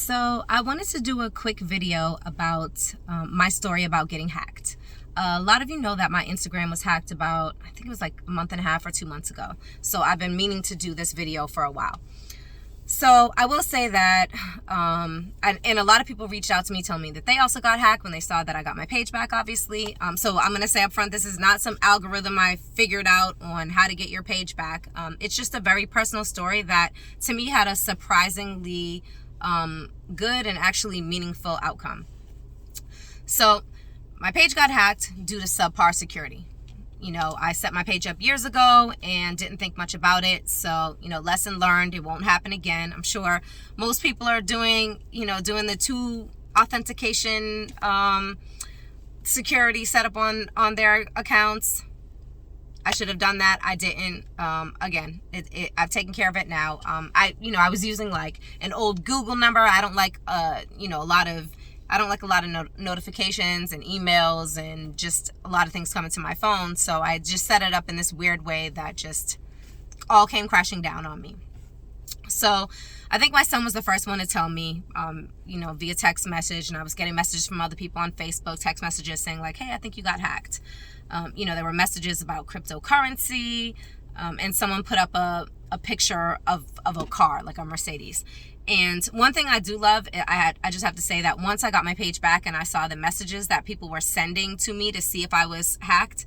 So I wanted to do a quick video about my story about getting hacked. A lot of you know that my Instagram was hacked about, I think it was like a month and a half or 2 months ago. So I've been meaning to do this video for a while. So I will say that, and a lot of people reached out to me telling me that they also got hacked when they saw that I got my page back, obviously. So I'm going to say up front, this is not some algorithm I figured out on how to get your page back. It's just a very personal story that to me had a surprisingly good and actually meaningful outcome. So my page got hacked due to subpar security. You know, I set my page up years ago and didn't think much about it. So, lesson learned, it won't happen again. I'm sure most people are doing the two authentication security setup on their accounts. I should have done that. I didn't. Again, I've taken care of it now. I was using like an old Google number. I don't like a lot of notifications and emails and just a lot of things coming to my phone. So I just set it up in this weird way that just all came crashing down on me. So I think my son was the first one to tell me, via text message, and I was getting messages from other people on Facebook, text messages saying like, hey, I think you got hacked. There were messages about cryptocurrency, and someone put up a picture of a car, like a Mercedes. And one thing I do love, I just have to say that once I got my page back and I saw the messages that people were sending to me to see if I was hacked,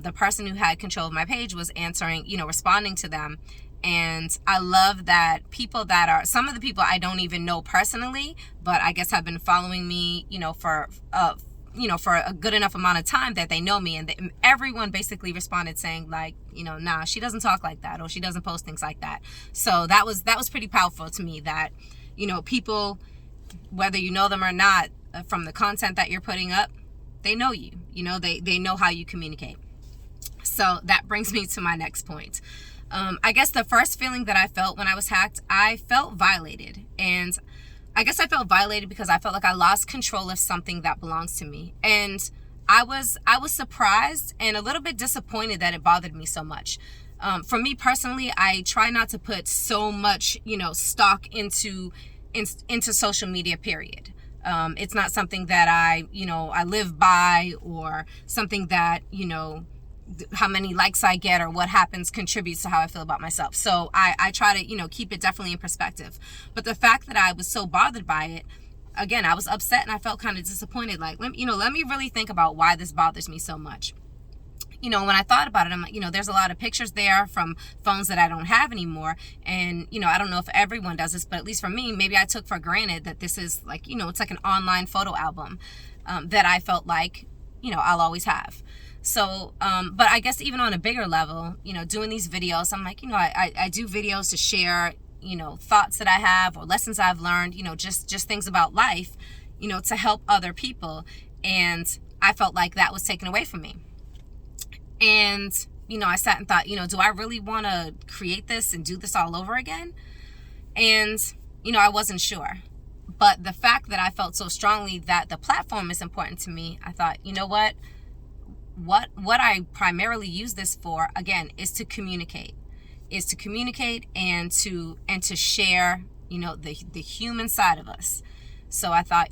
the person who had control of my page was answering, responding to them. And I love that some of the people I don't even know personally, but I guess have been following me, for a good enough amount of time that they know me, and everyone basically responded saying like, nah, she doesn't talk like that, or she doesn't post things like that. So that was pretty powerful to me that, people, whether you know them or not, from the content that you're putting up, they know you, they know how you communicate. So that brings me to my next point. I guess the first feeling that I felt when I was hacked, I felt violated. And I guess I felt violated because I felt like I lost control of something that belongs to me. And I was surprised and a little bit disappointed that it bothered me so much. For me personally, I try not to put so much, stock into social media, period. It's not something that I live by, or something that, how many likes I get or what happens contributes to how I feel about myself. So I try to, keep it definitely in perspective. But the fact that I was so bothered by it, again, I was upset and I felt kind of disappointed. Like, let me really think about why this bothers me so much. When I thought about it, I'm like, there's a lot of pictures there from phones that I don't have anymore. And, I don't know if everyone does this, but at least for me, maybe I took for granted that this is like, it's like an online photo album that I felt like, I'll always have. So, but I guess even on a bigger level, doing these videos, I'm like, I do videos to share, thoughts that I have or lessons I've learned, just things about life, to help other people. And I felt like that was taken away from me. And, I sat and thought, do I really want to create this and do this all over again? And, I wasn't sure. But the fact that I felt so strongly that the platform is important to me, I thought, what I primarily use this for, again, is to communicate and to share, the human side of us. So I thought,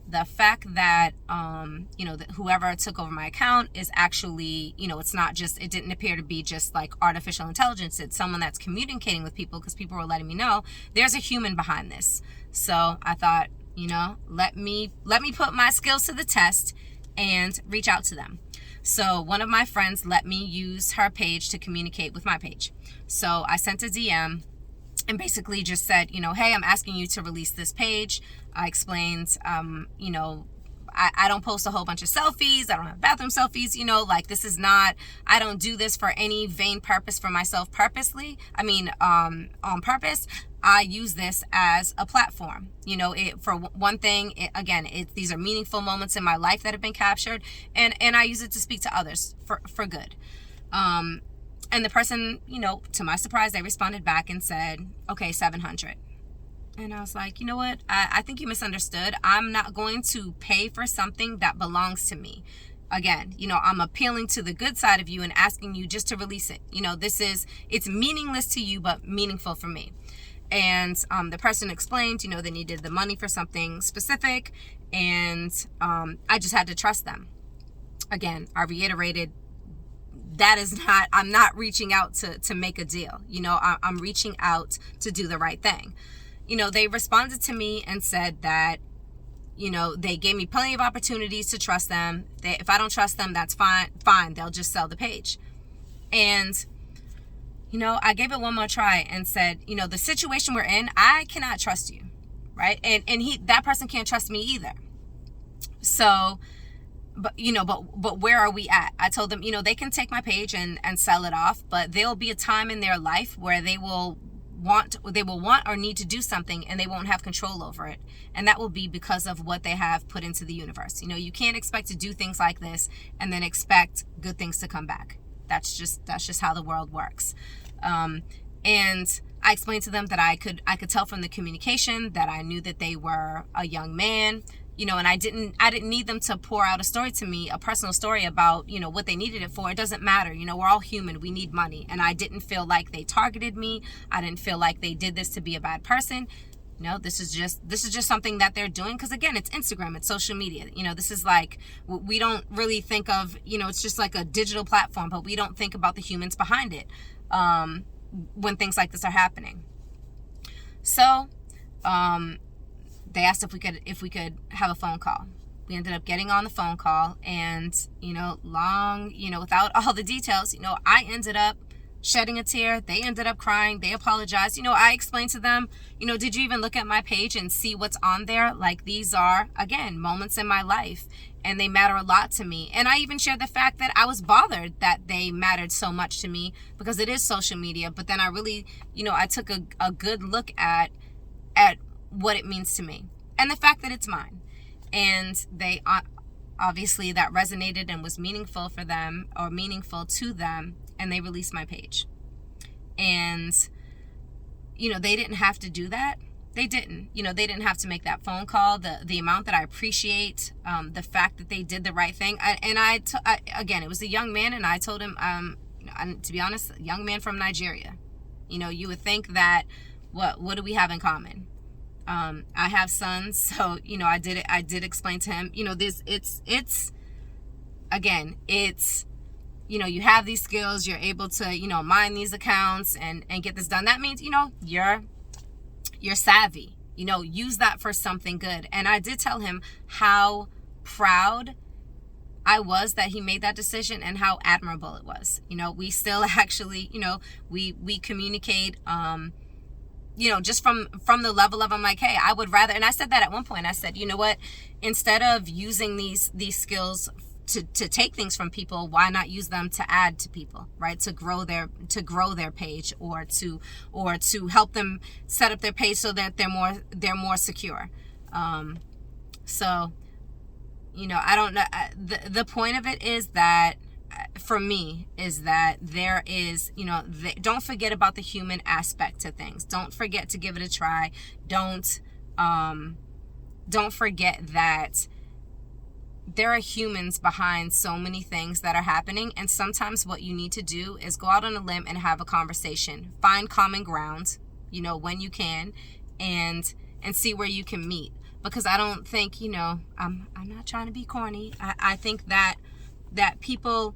the fact that, that whoever took over my account is actually, it's not just, it didn't appear to be just like artificial intelligence. It's someone that's communicating with people, because people were letting me know there's a human behind this. So I thought, let me put my skills to the test and reach out to them. So one of my friends let me use her page to communicate with my page. So I sent a DM and basically just said, hey, I'm asking you to release this page. I explained, I don't post a whole bunch of selfies. I don't have bathroom selfies, like this is not, I don't do this for any vain purpose for myself purposely. On purpose. I use this as a platform. For one thing, these are meaningful moments in my life that have been captured, and I use it to speak to others for good. And the person, to my surprise, they responded back and said, okay, 700. And I was like, you know what? I think you misunderstood. I'm not going to pay for something that belongs to me. Again, I'm appealing to the good side of you and asking you just to release it. It's meaningless to you, but meaningful for me. And the person explained, they needed the money for something specific, and I just had to trust them. Again, I reiterated, I'm not reaching out to make a deal. I'm reaching out to do the right thing. They responded to me and said that, they gave me plenty of opportunities to trust them. If I don't trust them, that's fine. They'll just sell the page. And, I gave it one more try and said, the situation we're in, I cannot trust you. Right. And that person can't trust me either. So, but where are we at? I told them, they can take my page and sell it off, but there'll be a time in their life where they will want or need to do something, and they won't have control over it. And that will be because of what they have put into the universe. You can't expect to do things like this and then expect good things to come back. That's just how the world works. And I explained to them that I could tell from the communication that I knew that they were a young man, and I didn't need them to pour out a story to me, a personal story about, what they needed it for. It doesn't matter. We're all human. We need money. And I didn't feel like they targeted me. I didn't feel like they did this to be a bad person. This is just something that they're doing. Because again, it's Instagram, it's social media. This is like, we don't really think of, it's just like a digital platform, but we don't think about the humans behind it when things like this are happening. So, they asked if we could have a phone call. We ended up getting on the phone call, and, without all the details, I ended up shedding a tear. They ended up crying. They apologized. I explained to them, did you even look at my page and see what's on there? Like, these are, again, moments in my life, and they matter a lot to me. And I even shared the fact that I was bothered that they mattered so much to me, because it is social media. But then I really, I took a good look at what it means to me and the fact that it's mine. And they obviously, that resonated and was meaningful for them, or meaningful to them, and they released my page. And they didn't have to do that. They didn't. They didn't have to make that phone call. The amount that I appreciate the fact that they did the right thing. Again, it was a young man, and I told him, to be honest, a young man from Nigeria. You would think that, what do we have in common? I have sons, so I did explain to him, it's you have these skills, you're able to mine these accounts and get this done. That means you're savvy, use that for something good. And I did tell him how proud I was that he made that decision, and how admirable it was. We still actually, we communicate, just from the level of, I'm like, hey, I would rather, and I said that at one point, I said, you know what, instead of using these skills to take things from people, why not use them to add to people, right? To grow their page, or to help them set up their page so that they're more secure. So, I don't know. The point of it is that, for me, is that there is, don't forget about the human aspect to things. Don't forget to give it a try. Don't forget that there are humans behind so many things that are happening. And sometimes what you need to do is go out on a limb and have a conversation. Find common ground, when you can, and see where you can meet. Because I don't think, I'm not trying to be corny. I think that people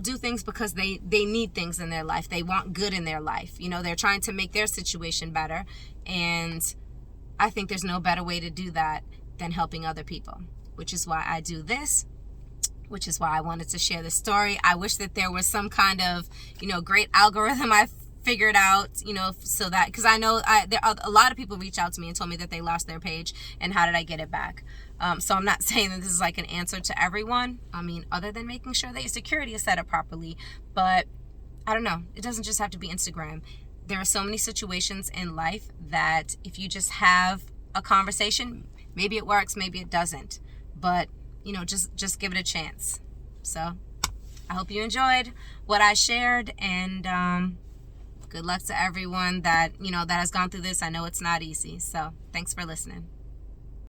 do things because they need things in their life. They want good in their life. They're trying to make their situation better. And I think there's no better way to do that than helping other people, which is why I do this, which is why I wanted to share this story. I wish that there was some kind of, great algorithm I figured out, so that, because I know there are a lot of people reach out to me and told me that they lost their page, and how did I get it back? So I'm not saying that this is like an answer to everyone. I mean, other than making sure that your security is set up properly. But I don't know. It doesn't just have to be Instagram. There are so many situations in life that if you just have a conversation, maybe it works, maybe it doesn't. But, just give it a chance. So I hope you enjoyed what I shared, and good luck to everyone that, that has gone through this. I know it's not easy. So thanks for listening.